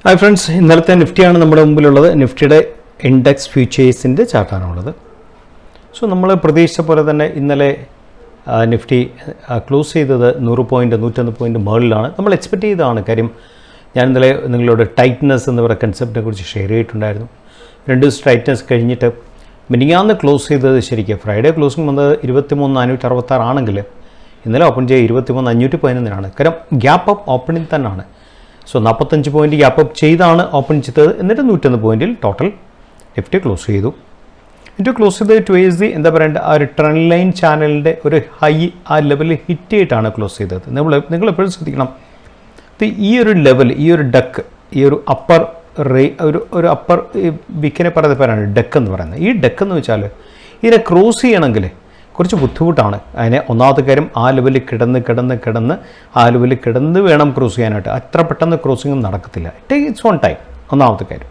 Hi friends, ഇന്നലത്തെ നിഫ്റ്റിയാണ് നമ്മുടെ മുമ്പിലുള്ളത്. നിഫ്റ്റിയുടെ ഇൻഡെക്സ് ഫ്യൂച്ചേഴ്സിൻ്റെ ചാർട്ടാണുള്ളത്. സോ നമ്മൾ പ്രതീക്ഷിച്ച പോലെ തന്നെ ഇന്നലെ നിഫ്റ്റി ക്ലോസ് ചെയ്തത് 100 പോയിൻറ്റ് 101 പോയിൻറ്റ് മുകളിലാണ്. നമ്മൾ എക്സ്പെക്റ്റ് ചെയ്തതാണ്. കാര്യം ഞാൻ ഇന്നലെ നിങ്ങളോട് ടൈറ്റ്നസ് എന്ന് പറയുന്ന കൺസെപ്റ്റിനെ കുറിച്ച് ഷെയർ ചെയ്തിട്ടുണ്ടായിരുന്നു. 2 ദിവസം ടൈറ്റ്നസ് കഴിഞ്ഞിട്ട് മിനിങ്ങാന്ന് ക്ലോസ് ചെയ്തത് ശരിക്കും ഫ്രൈഡേ ക്ലോസിംഗ് വന്നത് 23,466 ആണെങ്കിൽ ഇന്നലെ ഓപ്പൺ ചെയ്യുക 23,511 കാര്യം ഗ്യാപ്പ് അപ്പ് ഓപ്പണിംഗ് തന്നെയാണ്. സോ 45 പോയിൻറ്റ് ഗ്യാപ്പ് അപ്പ് ചെയ്താണ് ഓപ്പൺ ചെയ്തത്. എന്നിട്ട് 101 പോയിൻറ്റിൽ ടോട്ടൽ നിഫ്റ്റി ക്ലോസ് ചെയ്തു. ക്ലോസ് ചെയ്ത് ട്വേഴ്സ് എന്താ പറയേണ്ടത്, ആ ഒരു ട്രെൻഡ് ലൈൻ ചാനലിൻ്റെ ഒരു ഹൈ ആ ലെവലിൽ ഹിറ്റ് ചെയ്തിട്ടാണ് ക്ലോസ് ചെയ്തത്. നിങ്ങൾ എപ്പോഴും ശ്രദ്ധിക്കണം, ഈ ഒരു ലെവൽ, ഈ ഒരു ഡക്ക്, ഈ ഒരു അപ്പർ ഒരു അപ്പർ വിക്കിനെ പറയുന്ന പേരാണ് ഡക്ക് എന്ന് പറയുന്നത്. ഈ ഡക്ക് എന്ന് വെച്ചാൽ ഇതിനെ ക്രോസ് ചെയ്യണമെങ്കിൽ കുറച്ച് ബുദ്ധിമുട്ടാണ്. അതിനെ ഒന്നാമത്തെ കാര്യം ആ ലെവലിൽ കിടന്ന് ആ ലെവലിൽ കിടന്ന് വേണം ക്രോസ് ചെയ്യാനായിട്ട്. അത്ര പെട്ടെന്ന് ക്രോസിംഗ് നടക്കത്തില്ല. ഇറ്റ്സ് ഓൺ ടൈം, ഒന്നാമത്തെ കാര്യം.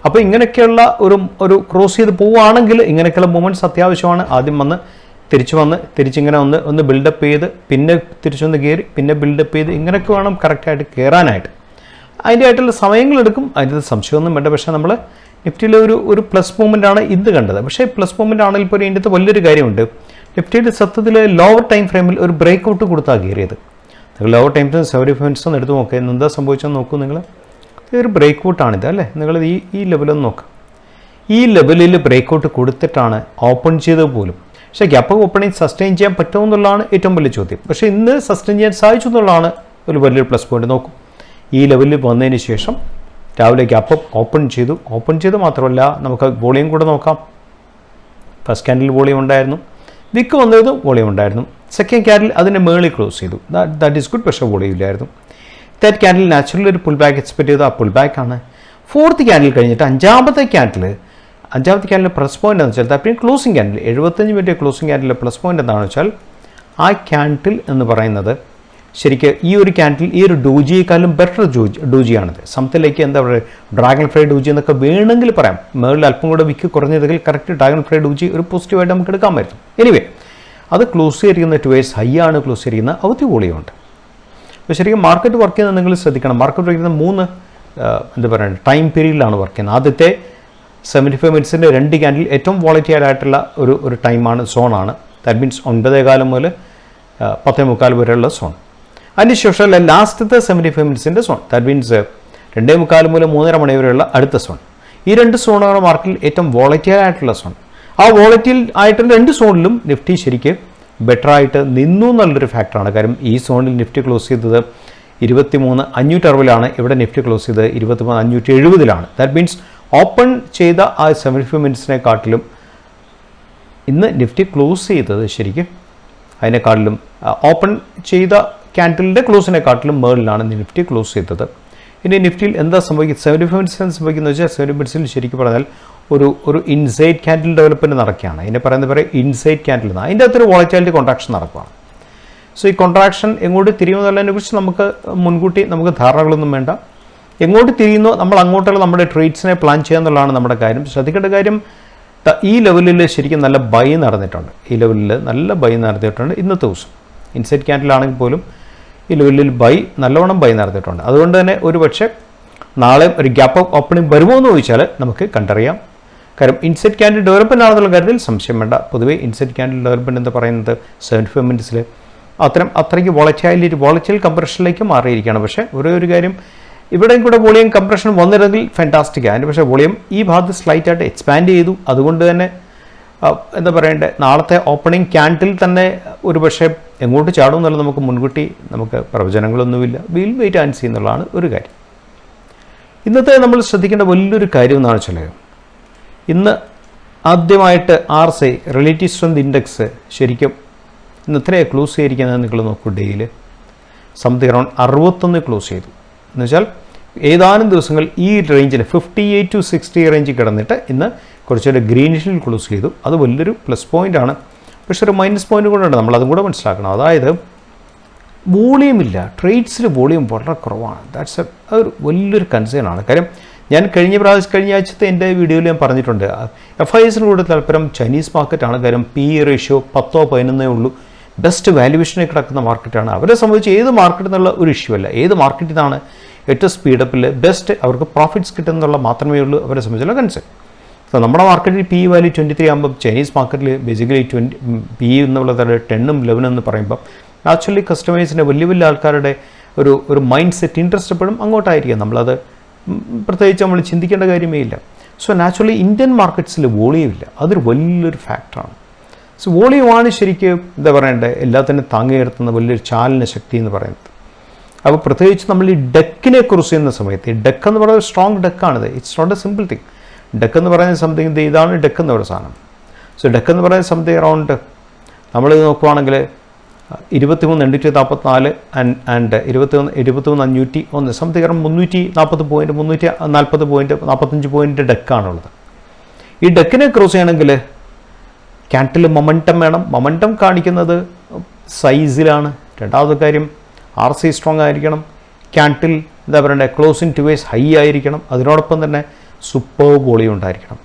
അപ്പോൾ ഇങ്ങനെയൊക്കെയുള്ള ഒരു ക്രോസ് ചെയ്ത് പോവുകയാണെങ്കിൽ ഇങ്ങനെയൊക്കെയുള്ള മൂമെൻറ്റ്സ് അത്യാവശ്യമാണ്. ആദ്യം തിരിച്ചിങ്ങനെ ഒന്ന് ബിൽഡപ്പ് ചെയ്ത് പിന്നെ തിരിച്ചൊന്ന് കയറി പിന്നെ ബിൽഡപ്പ് ചെയ്ത് ഇങ്ങനെയൊക്കെ വേണം കറക്റ്റായിട്ട് കയറാനായിട്ട്. അതിൻ്റെ ആയിട്ടുള്ള സമയങ്ങളെടുക്കും, അതിൻ്റെ സംശയമൊന്നും വേണ്ട. പക്ഷേ നമ്മൾ നിഫ്റ്റിയിലെ ഒരു പ്ലസ് മൂവ്മെൻ്റ് ആണ് ഇത് കണ്ടത്. പക്ഷേ പ്ലസ് മൂവ്മെൻ്റ് ആണെങ്കിൽ ഇപ്പോൾ ഇതിൻ്റെ വലിയൊരു കാര്യമുണ്ട്. നിഫ്റ്റിയുടെ സത്യത്തിൽ ലോവർ ടൈം ഫ്രെയിമിൽ ഒരു ബ്രേക്ക് ഔട്ട് കൊടുത്താൽ കയറിയത്. നിങ്ങൾ ലോവർ ടൈം 75 മിനിറ്റ്സ് ഒന്ന് എടുത്ത് നോക്കുക, എന്താ സംഭവിച്ചതെന്ന് നോക്കൂ. നിങ്ങൾ ഒരു ബ്രേക്ക് ഔട്ടാണിത് അല്ലേ. നിങ്ങൾ ഈ ലെവലൊന്ന് നോക്കുക. ഈ ലെവലിൽ ബ്രേക്ക് ഔട്ട് കൊടുത്തിട്ടാണ് ഓപ്പൺ ചെയ്തത് പോലും. പക്ഷേ ഗ്യാപ്പ് ഓപ്പണിംഗ് സസ്റ്റെയിൻ ചെയ്യാൻ പറ്റുമെന്നുള്ളതാണ് ഏറ്റവും വലിയ ചോദ്യം. പക്ഷേ ഇന്ന് സസ്റ്റെയിൻ ചെയ്യാൻ സാധിച്ചു എന്നുള്ളതാണ് ഒരു വലിയൊരു പ്ലസ് പോയിന്റ്. നോക്കും, ഈ ലെവലിൽ വന്നതിന് ശേഷം രാവിലെ ഗ്യാപ്പ് ഓപ്പൺ ചെയ്തു മാത്രമല്ല, നമുക്ക് വോളിയം കൂടെ നോക്കാം. ഫസ്റ്റ് ക്യാൻഡിൽ വോളിയം ഉണ്ടായിരുന്നു, വിക്ക് വന്നത് വോളിയം ഉണ്ടായിരുന്നു. സെക്കൻഡ് ക്യാൻഡിൽ അതിൻ്റെ മേളിൽ ക്ലോസ് ചെയ്തു, ദാറ്റ് ഈസ് ഗുഡ്. പക്ഷേ വോളിയം ഇല്ലായിരുന്നു. തേർഡ് ക്യാൻഡിൽ നാച്ചുറലി ഒരു പുൾ ബാക്ക് എക്സ്പെക്ട് ചെയ്തു, ആ പുൾ ബാക്കാണ്. ഫോർത്ത് ക്യാൻഡിൽ കഴിഞ്ഞിട്ട് അഞ്ചാമത്തെ ക്യാൻഡിൽ പ്ലസ് പോയിന്റ് എന്ന് വെച്ചാൽ പിന്നെ ക്ലോസിംഗ് ക്യാൻഡിൽ 75 മിനിറ്റ് ക്ലോസിംഗ് ക്യാൻഡിലെ പ്ലസ് പോയിന്റ് എന്താണെന്ന് വെച്ചാൽ ആ ക്യാൻഡിൽ എന്ന് പറയുന്നത് ശരിക്കും ഈ ഒരു ക്യാൻഡിൽ ഈ ഒരു ഡോജിയേക്കാളും ബെറ്റർ ഡോജിയാണിത്. സംതിലേക്ക് എന്താ പറയുക, ഡ്രാഗൺ ഫ്ലൈ ഡോജി എന്നൊക്കെ വേണമെങ്കിൽ പറയാം. മേളിൽ അല്പം കൂടെ വിക്ക് കുറഞ്ഞതെങ്കിൽ കറക്റ്റ് ഡ്രാഗൺ ഫ്ലൈ ഡോജി ഒരു പോസിറ്റീവായിട്ട് നമുക്ക് എടുക്കാമായിരുന്നു. എനിവേ അത് ക്ലോസ് ചെയ്തിരിക്കുന്ന ടുവേഴ്സ് ഹൈ ആണ് ക്ലോസ് ചെയ്തിരിക്കുന്നത്. അവധി വോളിയമുണ്ട്. അപ്പോൾ ശരിക്കും മാർക്കറ്റ് വർക്ക് ചെയ്യുന്നത് നിങ്ങൾ ശ്രദ്ധിക്കണം. മാർക്കറ്റ് വർക്ക് ചെയ്യുന്ന 3 എന്താ പറയുക ടൈം പീരീഡിലാണ് വർക്ക് ചെയ്യുന്നത്. ആദ്യത്തെ 75 മിനിറ്റ്സിൻ്റെ 2 ക്യാൻഡിൽ ഏറ്റവും വോളറ്റൈൽ ആയിട്ടുള്ള ഒരു ടൈമാണ്, സോണാണ്. ദാറ്റ് മീൻസ് 9:15 മുതൽ 10:45 വരെയുള്ള സോൺ. അതിനുശേഷം ലാസ്റ്റത്തെ 75 മിനിറ്റ്സിൻ്റെ സോൺ, ദാറ്റ് മീൻസ് 2:45 മുതൽ 3:30 മണി വരെയുള്ള അടുത്ത സോൺ. ഈ 2 സോണാണ് മാർക്കറ്റിൽ ഏറ്റവും വോളറ്റൈൽ ആയിട്ടുള്ള സോൺ. ആ വോളറ്റൈൽ ആയിട്ടുള്ള 2 സോണിലും നിഫ്റ്റി ശരിക്കും ബെറ്ററായിട്ട് നിന്നു എന്നുള്ളൊരു ഫാക്ടറാണ്. കാര്യം ഈ സോണിൽ നിഫ്റ്റി ക്ലോസ് ചെയ്തത് 23,560 ഇവിടെ നിഫ്റ്റി ക്ലോസ് ചെയ്തത് 23,570. ദാറ്റ് മീൻസ് ഓപ്പൺ ചെയ്ത ആ 75 മിനിറ്റ്സിനെക്കാട്ടിലും ഇന്ന് നിഫ്റ്റി ക്ലോസ് ചെയ്തത് ശരിക്കും അതിനെക്കാട്ടിലും ഓപ്പൺ ചെയ്ത ക്യാൻഡിലിൻ്റെ ക്ലോസിനെക്കാട്ടിലും മേളിലാണ് നിഫ്റ്റി ക്ലോസ് ചെയ്തത്. ഇനി നിഫ്റ്റിയിൽ എന്താ സംഭവിക്കുന്നത്, 75 മിനിറ്റ്സിന് സംഭവിക്കുന്നത് വെച്ചാൽ 70 മിനിറ്റ്സിൽ ശരിക്കും പറഞ്ഞാൽ ഒരു ഇൻസൈഡ് ക്യാൻഡിൽ ഡെവലപ്മെൻറ്റ് നടക്കുകയാണ്. ഇതിനെ പറയുന്നത് ഇൻസൈഡ് ക്യാൻഡിൽ എന്നാണ്. അതിൻ്റെ അകത്തൊരു വോളറ്റാലിറ്റി കോൺട്രാക്ഷൻ നടക്കുകയാണ്. സോ ഈ കോൺട്രാക്ഷൻ എങ്ങോട്ട് തിരിയുമെന്നുള്ളതിനെ കുറിച്ച് മുൻകൂട്ടി നമുക്ക് ധാരണകളൊന്നും വേണ്ട. എങ്ങോട്ട് തിരിയുന്നോ നമ്മൾ അങ്ങോട്ടുള്ള നമ്മുടെ ട്രേഡ്സിനെ പ്ലാൻ ചെയ്യുക എന്നുള്ളതാണ് നമ്മുടെ കാര്യം. ശ്രദ്ധിക്കേണ്ട കാര്യം, ഈ ലെവലിൽ ശരിക്കും നല്ല ബൈ നടന്നിട്ടുണ്ട്. ഇന്നത്തെ ദിവസം ഇൻസൈഡ് ക്യാൻഡിലാണെങ്കിൽ പോലും ഈ ലെവലിൽ നല്ലവണ്ണം ബൈ നടത്തിയിട്ടുണ്ട്. അതുകൊണ്ട് തന്നെ ഒരു പക്ഷേ നാളെ ഒരു ഗ്യാപ്പ് ഓപ്പണിംഗ് വരുമോ എന്ന് ചോദിച്ചാൽ നമുക്ക് കണ്ടറിയാം. കാര്യം ഇൻസൈഡ് ക്യാൻഡിൽ ഡെവലപ്മെൻ്റ് ആണെന്നുള്ള കാര്യത്തിൽ സംശയം വേണ്ട. പൊതുവേ ഇൻസൈഡ് ക്യാൻഡിൽ ഡെവലപ്മെൻറ്റ് എന്ന് പറയുന്നത് 75 മിനിറ്റ്സിൽ അത്രയ്ക്ക് വോളറ്റൈൽ കംപ്രഷനിലേക്ക് മാറിയിരിക്കുകയാണ്. പക്ഷേ ഒരു കാര്യം, ഇവിടെയും കൂടെ വോളിയം കംപ്രഷൻ വന്നിരുന്നെങ്കിൽ ഫാൻറ്റാസ്റ്റിക്. അതിൻ്റെ പക്ഷേ വോളിയം ഈ ഭാഗത്ത് സ്ലൈറ്റായിട്ട് എക്സ്പാൻഡ് ചെയ്തു. അതുകൊണ്ട് തന്നെ എന്താ പറയേണ്ടത്, നാളത്തെ ഓപ്പണിംഗ് ക്യാൻഡിൽ തന്നെ ഒരു പക്ഷേ എങ്ങോട്ട് ചാടും എന്നുള്ളത് നമുക്ക് പ്രവചനങ്ങളൊന്നുമില്ല. വിൽ വെയിറ്റ് ആൻഡ് സീ എന്നുള്ളതാണ് ഒരു കാര്യം. ഇന്നത്തെ നമ്മൾ ശ്രദ്ധിക്കേണ്ട വലിയൊരു കാര്യം എന്നാണ് വെച്ചാൽ, ഇന്ന് ആദ്യമായിട്ട് RSI റിലേറ്റീവ് സ്ട്രെങ്ത് ഇൻഡെക്സ് ശരിക്കും ഇന്ന് എത്രയാണ് ക്ലോസ് ചെയ്തിരിക്കുന്നത് നിങ്ങൾ നോക്കൂ. ഡെയിയിൽ സംതിങ് അറൗണ്ട് 61 ക്ലോസ് ചെയ്തു. എന്നുവെച്ചാൽ ഏതാനും ദിവസങ്ങൾ ഈ റേഞ്ചിൽ 58 to 60 റേഞ്ചിൽ കിടന്നിട്ട് ഇന്ന് കുറച്ചുകൂടെ ഗ്രീനിഷിൽ ക്ലോസ് ചെയ്തു. അത് വലിയൊരു പ്ലസ് പോയിൻ്റ് ആണ്. പക്ഷേ ഒരു മൈനസ് പോയിൻ്റ് കൂടെ ഉണ്ട്, നമ്മളതും കൂടെ മനസ്സിലാക്കണം. അതായത് വോളിയം ട്രേഡ്സിൽ വോളിയം വളരെ കുറവാണ്. ദാറ്റ്സ് ഒരു വലിയൊരു കൺസേൺ ആണ്. കാര്യം ഞാൻ കഴിഞ്ഞ ആഴ്ചത്തെ എൻ്റെ വീഡിയോയിൽ ഞാൻ പറഞ്ഞിട്ടുണ്ട്, FISന് കൂടെ താല്പര്യം ചൈനീസ് മാർക്കറ്റാണ്. കാര്യം PE റേഷ്യോ 10-11 ഉള്ളൂ. ബെസ്റ്റ് വാല്യുവേഷനിൽ കിടക്കുന്ന മാർക്കറ്റാണ്. അവരെ സംബന്ധിച്ച് ഏത് മാർക്കറ്റ് എന്നുള്ള ഒരു ഇഷ്യൂ അല്ല, ഏത് മാർക്കറ്റിൽ നിന്നാണ് ഏറ്റവും സ്പീഡപ്പിൽ ബെസ്റ്റ് അവർക്ക് പ്രോഫിറ്റ്സ് കിട്ടുന്നുള്ള മാത്രമേ ഉള്ളൂ അവരെ സംബന്ധിച്ചുള്ള കൺസെപ്റ്റ്. സോ നമ്മുടെ മാർക്കറ്റിൽ പി വാല്യൂ 23 ആകുമ്പോൾ ചൈനീസ് മാർക്കറ്റിൽ ബേസിക്കലി പി എന്നുള്ളത് 10ഉം 11 എന്ന് പറയുമ്പോൾ ആക്ച്വലി കസ്റ്റമേഴ്സിൻ്റെ വലിയ വലിയ ആൾക്കാരുടെ ഒരു മൈൻഡ് സെറ്റ് ഇൻട്രസ്റ്റ് എപ്പോഴും അങ്ങോട്ടായിരിക്കും. നമ്മളത് പ്രത്യേകിച്ച് നമ്മൾ ചിന്തിക്കേണ്ട കാര്യമേ ഇല്ല. സോ നാച്ചുറലി ഇന്ത്യൻ മാർക്കറ്റ്സിൽ വോളിയം ഇല്ല, അതൊരു വലിയൊരു ഫാക്ടറാണ്. സോ വോളിയമാണ് ശരിക്കും എന്താ പറയേണ്ടത് എല്ലാത്തിനും താങ്ങി നിർത്തുന്ന വലിയൊരു ചാലന ശക്തി എന്ന് പറയുന്നത്. അപ്പോൾ പ്രത്യേകിച്ച് നമ്മൾ ഈ ഡെക്കിനെ ക്രോസ് ചെയ്യുന്ന സമയത്ത് ഈ ഡെക്ക് എന്ന് പറയുന്നത് സ്ട്രോങ് ഡെക്കാണിത്. It's not a simple thing. Deck എന്ന് പറയുന്ന സംതിങ് ഇതാണ് ഡെക്ക് എന്ന് പറയുന്ന സാധനം. സോ ഡെക്ക് എന്ന് പറയുന്ന സംതിങ് അറൗണ്ട് നമ്മൾ നോക്കുവാണെങ്കിൽ 23,844 and 23,501 something around 340 point 340 point 45 point ഡെക്കാണുള്ളത്. ഈ ഡെക്കിനെ ക്രോസ് ചെയ്യണമെങ്കിൽ ക്യാൻഡിൽ മൊമെൻറ്റം വേണം. മൊമെൻറ്റം കാണിക്കുന്നത് സൈസിലാണ്. രണ്ടാമത്തെ കാര്യം RC സ്ട്രോങ് ആയിരിക്കണം. ക്യാൻഡിൽ എന്താ പറയണ്ടേ ക്ലോസിങ് ടുവേഴ്സ് ഹൈ ആയിരിക്കണം. അതിനോടൊപ്പം തന്നെ സൂപ്പർ വോളിയം ഉണ്ടായിരിക്കണം.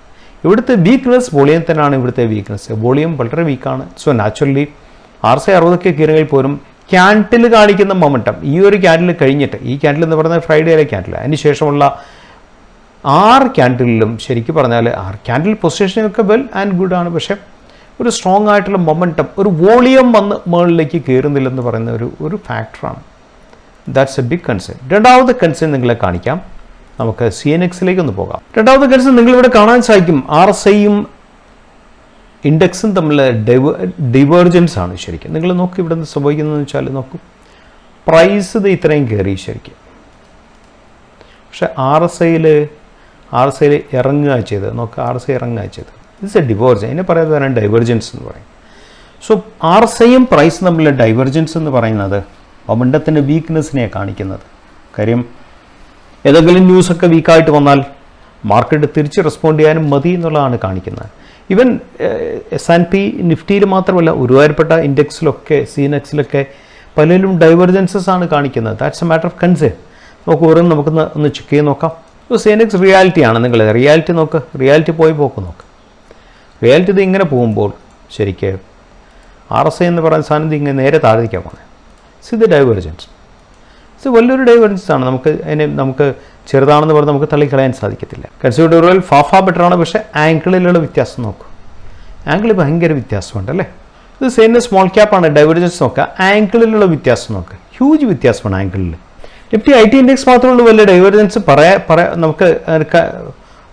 ഇവിടുത്തെ വീക്ക്നെസ് വോളിയം തന്നെയാണ്. ഇവിടുത്തെ വീക്ക്നെസ് വോളിയം വളരെ വീക്കാണ്. സോ നാച്ചുറലി RC 60 കയറുകയിൽ പോലും ക്യാൻഡിൽ കാണിക്കുന്ന മൊമെൻറ്റം ഈ ഒരു ക്യാൻഡിൽ കഴിഞ്ഞിട്ട് ഈ ക്യാൻഡിൽ എന്ന് പറയുന്നത് ഫ്രൈഡേയിലെ ക്യാൻഡിൽ അതിന് ശേഷമുള്ള 6 ക്യാൻഡിലും ശരിക്കും പറഞ്ഞാൽ 6 ക്യാൻഡിൽ പൊസിഷനൊക്കെ വെൽ ആൻഡ് ഗുഡ് ആണ്. പക്ഷേ ഒരു സ്ട്രോങ് ആയിട്ടുള്ള മൊമെൻറ്റം ഒരു വോളിയം വന്ന് മുകളിലേക്ക് കയറുന്നില്ലെന്ന് പറയുന്ന ഒരു ഫാക്ടറാണ്. That's a big concern. രണ്ടാമത്തെ കൺസേൺ നിങ്ങളെ കാണിക്കാം. നമുക്ക് CNXലേക്ക് ഒന്ന് പോകാം. രണ്ടാമത്തെ കൺസേൺ നിങ്ങളിവിടെ കാണാൻ സാധിക്കും. RSIയും ഇൻഡെക്സും തമ്മിൽ ഡിവേർജൻസ് ആണ് ശരിക്കും. നിങ്ങൾ നോക്കി ഇവിടെ നിന്ന് സംഭവിക്കുന്നതെന്ന് വെച്ചാൽ നോക്കൂ, പ്രൈസ് ഇത് ഇത്രയും കയറി ശരിക്കും. പക്ഷെ RSIയിൽ ഇറങ്ങുക ചെയ്തത് നോക്കുക, RSI ഇറങ്ങുക ചെയ്തത് ഇറ്റ്സ് എ ഡിവേർജൻ. അതിനെ പറയുന്നത് ഡൈവേർജൻസ് എന്ന് പറയും. സോ RSIയും പ്രൈസും തമ്മിലുള്ള ഡൈവേർജൻസ് എന്ന് പറയുന്നത് മൊമെൻറ്റത്തിൻ്റെ വീക്ക്നെസ്സിനെയാണ് കാണിക്കുന്നത്. കാര്യം ഏതെങ്കിലും ന്യൂസൊക്കെ വീക്കായിട്ട് വന്നാൽ മാർക്കറ്റ് തിരിച്ച് റെസ്പോണ്ട് ചെയ്യാനും മതി എന്നുള്ളതാണ് കാണിക്കുന്നത്. ഈവൻ S&P നിഫ്റ്റിയിൽ മാത്രമല്ല ഒരുപാടുപെട്ട ഇൻഡെക്സിലൊക്കെ CNXലൊക്കെ പലരും ഡൈവേർജൻസസ് ആണ് കാണിക്കുന്നത്. That's A matter of concern. നമുക്ക് ഓരോന്നും ഒന്ന് ചെക്ക് ചെയ്ത് നോക്കാം. CNX റിയാലിറ്റിയാണ്. നിങ്ങൾ റിയാലിറ്റി നോക്ക്, റിയാലിറ്റി പോയി പോക്ക് നോക്ക്. റിയാലിറ്റി ഇത് ഇങ്ങനെ പോകുമ്പോൾ ശരിക്ക് RSI എന്ന് പറയുന്ന സാധനം ഇങ്ങനെ നേരെ താഴേക്കാൻ പോകുന്നത്. ഇത് ഡൈവേർജൻസ്. ഇത് വലിയൊരു ഡൈവേർജൻസ് ആണ്. നമുക്ക് ചെറുതാണെന്ന് പറഞ്ഞാൽ നമുക്ക് തള്ളിക്കളയാൻ സാധിക്കത്തില്ല. കൺസ്യൂമർ ഫാഫ ബെറ്ററാണ്. പക്ഷേ ആംഗിളിലുള്ള വ്യത്യാസം നോക്കൂ, ആംഗിൾ ഭയങ്കര വ്യത്യാസമുണ്ട് അല്ലേ. ഇത് സെയിം സ്മോൾ ക്യാപ്പാണ്. ഡൈവേർജൻസ് നോക്കുക, ആംഗിളിലുള്ള വ്യത്യാസം നോക്കുക, ഹ്യൂജ് വ്യത്യാസമാണ് ആംഗിളിൽ. നിഫ്റ്റി IT ഇൻഡെക്സ് മാത്രമുള്ള വലിയ ഡൈവേർജൻസ് നമുക്ക്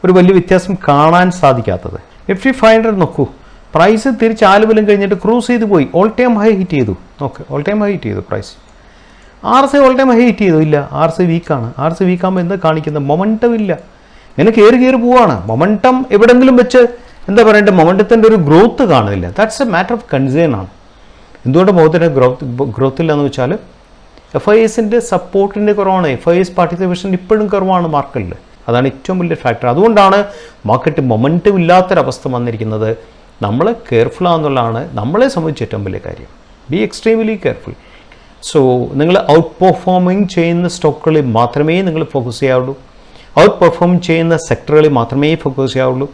ഒരു വലിയ വ്യത്യാസം കാണാൻ സാധിക്കാത്തത്. നിഫ്റ്റി 500 നോക്കൂ, പ്രൈസ് തിരിച്ച് ആലുവലും കഴിഞ്ഞിട്ട് ക്രൂസ് ചെയ്ത് പോയി, ഓൾ ടൈം ഹൈ ഹിറ്റ് ചെയ്തു. നോക്ക്, ഓൾ ടൈം ഹൈ ഹിറ്റ് ചെയ്തു price. RSI all time high hit ചെയ്തു ഇല്ല. RSI വീക്കാണ്. RSI വീക്കാകുമ്പോൾ എന്താ കാണിക്കുന്നത്? മൊമെൻറ്റം ഇല്ല. ഇങ്ങനെ കയറി പോവാണ്. മൊമെൻറ്റം എവിടെയെങ്കിലും വെച്ച് എന്താ പറയേണ്ടത്, മൊമെൻറ്റത്തിൻ്റെ ഒരു ഗ്രോത്ത് കാണുന്നില്ല. That's A matter of concern ആണ്. എന്തുകൊണ്ട് മുഖത്തിൻ്റെ ഗ്രോത്ത് ഇല്ല എന്ന് വെച്ചാൽ FISൻ്റെ സപ്പോർട്ടിൻ്റെ കുറവാണ്. FIS പാർട്ടിസിപ്പേഷൻ ഇപ്പോഴും കുറവാണ് മാർക്കറ്റിൽ. അതാണ് ഏറ്റവും വലിയ ഫാക്ടർ. അതുകൊണ്ടാണ് മാർക്കറ്റ് മൊമെൻറ്റം ഇല്ലാത്തൊരവസ്ഥ വന്നിരിക്കുന്നത്. നമ്മൾ കെയർഫുൾ ആണെന്നുള്ളതാണ് നമ്മളെ സംബന്ധിച്ച് ഏറ്റവും വലിയ കാര്യം. B extremely careful. സോ നിങ്ങൾ ഔട്ട് പെർഫോമിങ് ചെയ്യുന്ന സ്റ്റോക്കുകളിൽ മാത്രമേ നിങ്ങൾ ഫോക്കസ് ചെയ്യാവുള്ളൂ. ഔട്ട് പെർഫോം ചെയ്യുന്ന സെക്ടറുകളിൽ മാത്രമേ ഫോക്കസ് ചെയ്യാവുള്ളൂ.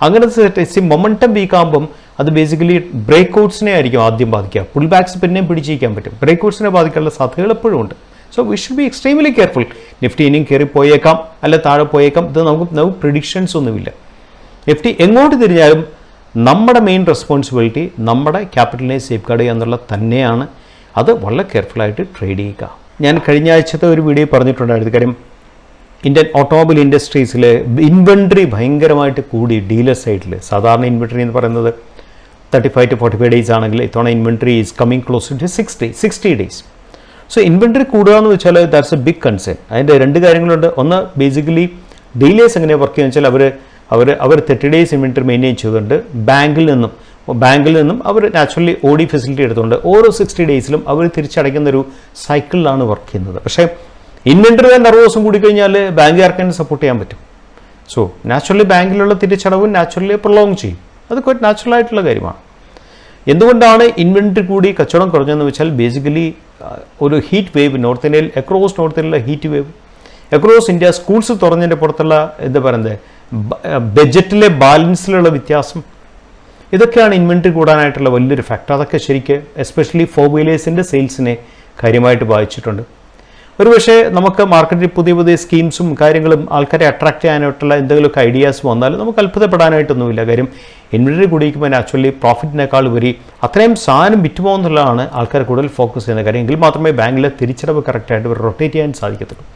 അങ്ങനത്തെ മൊമെൻറ്റം വീക്കാകുമ്പം അത് ബേസിക്കലി ബ്രേക്ക് ഔട്ട്സിനെ ആയിരിക്കും ആദ്യം ബാധിക്കുക. പുൾ ബാക്സ് പിന്നെയും പിടിച്ചിരിക്കാൻ പറ്റും. ബ്രേക്ക് ഔട്ട്സിനെ ബാധിക്കാനുള്ള സാധ്യതകൾ എപ്പോഴും ഉണ്ട്. So we should be extremely careful. Nifty ഇനിയും കയറി പോയേക്കാം, അല്ല താഴെ പോയേക്കാം. ഇത് നമുക്ക് പ്രിഡിക്ഷൻസ് ഒന്നുമില്ല. നിഫ്റ്റി എങ്ങോട്ട് തിരിഞ്ഞാലും നമ്മുടെ മെയിൻ റെസ്പോൺസിബിലിറ്റി നമ്മുടെ ക്യാപിറ്റലിനെ സേഫ് ഗാർഡ് ചെയ്യുക എന്നുള്ളത് തന്നെയാണ്. അത് വളരെ കെയർഫുള്ളായിട്ട് ട്രേഡ് ചെയ്യുക. ഞാൻ കഴിഞ്ഞ ആഴ്ചത്തെ ഒരു വീഡിയോ പറഞ്ഞിട്ടുണ്ടായിരുന്നു. കാര്യം ഇന്ത്യൻ ഓട്ടോമൊബൈൽ ഇൻഡസ്ട്രീസിൽ ഇൻവെൻട്രി ഭയങ്കരമായിട്ട് കൂടി ഡീലർ സൈഡിൽ. സാധാരണ ഇൻവെൻട്രി എന്ന് പറയുന്നത് 35 to 45 ഡേയ്സ് ആണെങ്കിൽ ഇത്തവണ inventory is coming close to 60 days. So inventory കൂടുക എന്ന് വെച്ചാൽ ദാറ്റ്സ് എ ബിഗ് കൺസേൺ. അതിൻ്റെ രണ്ട് കാര്യങ്ങളുണ്ട്. ഒന്ന്, ബേസിക്കലി ഡീലേഴ്സ് എങ്ങനെ വർക്ക് ചെയ്യുക വെച്ചാൽ അവർ 30 ഡേയ്സ് ഇൻവെൻട്രി മെയിൻറ്റെയിൻ ചെയ്തുകൊണ്ട് ബാങ്കിൽ നിന്നും അവർ നാച്ചുറലി OD ഫെസിലിറ്റി എടുത്തുകൊണ്ട് ഓരോ 60 ഡേയ്സിലും അവർ തിരിച്ചടയ്ക്കുന്നൊരു സൈക്കിളിലാണ് വർക്ക് ചെയ്യുന്നത്. പക്ഷേ ഇൻവെൻട്രി നെർവോസും കൂടി കഴിഞ്ഞാൽ ബാങ്കുകാർക്ക് തന്നെ സപ്പോർട്ട് ചെയ്യാൻ പറ്റും. സോ നാച്ചുറലി ബാങ്കിലുള്ള തിരിച്ചടവും നാച്ചുറലി പ്രൊലോങ് ചെയ്യും. അത് ക്വൈറ്റ് നാച്ചുറൽ ആയിട്ടുള്ള കാര്യമാണ്. എന്തുകൊണ്ടാണ് ഇൻവെൻട്രി കൂടി കച്ചവടം കുറഞ്ഞതെന്ന് വെച്ചാൽ ബേസിക്കലി ഒരു ഹീറ്റ് വേവ് നോർത്ത് ഇന്ത്യയിൽ അക്രോസ് നോർത്ത് ഇന്ത്യയിലുള്ള heat wave, across India schools തുറന്നതിൻ്റെ പുറത്തുള്ള എന്താ പറയുന്നത് ബഡ്ജറ്റിലെ ബാലൻസിലുള്ള വ്യത്യാസം, ഇതൊക്കെയാണ് ഇൻവെൻട്രി കൂടാനായിട്ടുള്ള വലിയൊരു ഫാക്ടർ. അതൊക്കെ ശരിക്ക് എസ്പെഷ്യലി 4 വീലേഴ്സിൻ്റെ സെയിൽസിനെ കാര്യമായിട്ട് ബാധിച്ചിട്ടുണ്ട്. ഒരുപക്ഷെ നമുക്ക് മാർക്കറ്റിൽ പുതിയ പുതിയ സ്കീംസും കാര്യങ്ങളും ആൾക്കാരെ അട്രാക്റ്റ് ചെയ്യാനായിട്ടുള്ള എന്തെങ്കിലുമൊക്കെ ഐഡിയാസ് വന്നാലും നമുക്ക് അത്ഭുതപ്പെടാനായിട്ടൊന്നുമില്ല. കാര്യം ഇൻവെന്ററി കൂടിയിരിക്കുമ്പോൾ ആക്ച്വലി പ്രോഫിറ്റിനേക്കാൾ ഉപരി അത്രയും സാധനം വിറ്റുപോകുന്നുള്ളതാണ് ആൾക്കാർ കൂടുതൽ ഫോക്കസ് ചെയ്യുന്ന കാര്യം. എങ്കിൽ മാത്രമേ ബാങ്കിലെ തിരിച്ചടവ് കറക്റ്റായിട്ട് റൊട്ടേറ്റ് ചെയ്യാൻ സാധിക്കത്തുള്ളൂ.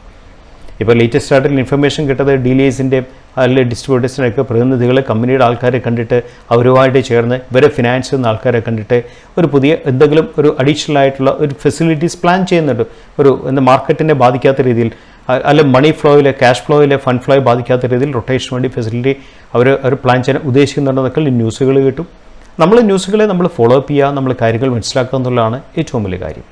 ഇപ്പോൾ ലേറ്റസ്റ്റ് ആയിട്ടുള്ള ഇൻഫർമേഷൻ കിട്ടത് ഡീലേഴ്സിൻ്റെ അല്ലെങ്കിൽ ഡിസ്ട്രിബ്യൂട്ടേഴ്സിനൊക്കെ പ്രതിനിധികളെ കമ്പനിയുടെ ആൾക്കാരെ കണ്ടിട്ട് അവരുമായിട്ട് ചേർന്ന് ഇവരെ ഫിനാൻസ് ചെയ്യുന്ന ആൾക്കാരെ കണ്ടിട്ട് ഒരു പുതിയ എന്തെങ്കിലും ഒരു അഡീഷണൽ ആയിട്ടുള്ള ഒരു ഫെസിലിറ്റീസ് പ്ലാൻ ചെയ്യുന്നുണ്ട്. ഒരു മാർക്കറ്റിനെ ബാധിക്കാത്ത രീതിയിൽ അല്ലെങ്കിൽ മണി ഫ്ലോയിലെ ക്യാഷ് ഫ്ലോയിലെ ഫണ്ട് ഫ്ലോയെ ബാധിക്കാത്ത രീതിയിൽ റൊട്ടേഷന് വേണ്ടി ഫെസിലിറ്റി അവർ പ്ലാൻ ചെയ്യാൻ ഉദ്ദേശിക്കുന്നുണ്ടെന്നൊക്കെ ന്യൂസുകൾ കിട്ടും. നമ്മൾ ന്യൂസുകളെ നമ്മൾ ഫോളോ അപ്പ് ചെയ്യുക, നമ്മൾ കാര്യങ്ങൾ മനസ്സിലാക്കുക എന്നുള്ളതാണ് ഏറ്റവും വലിയ കാര്യം.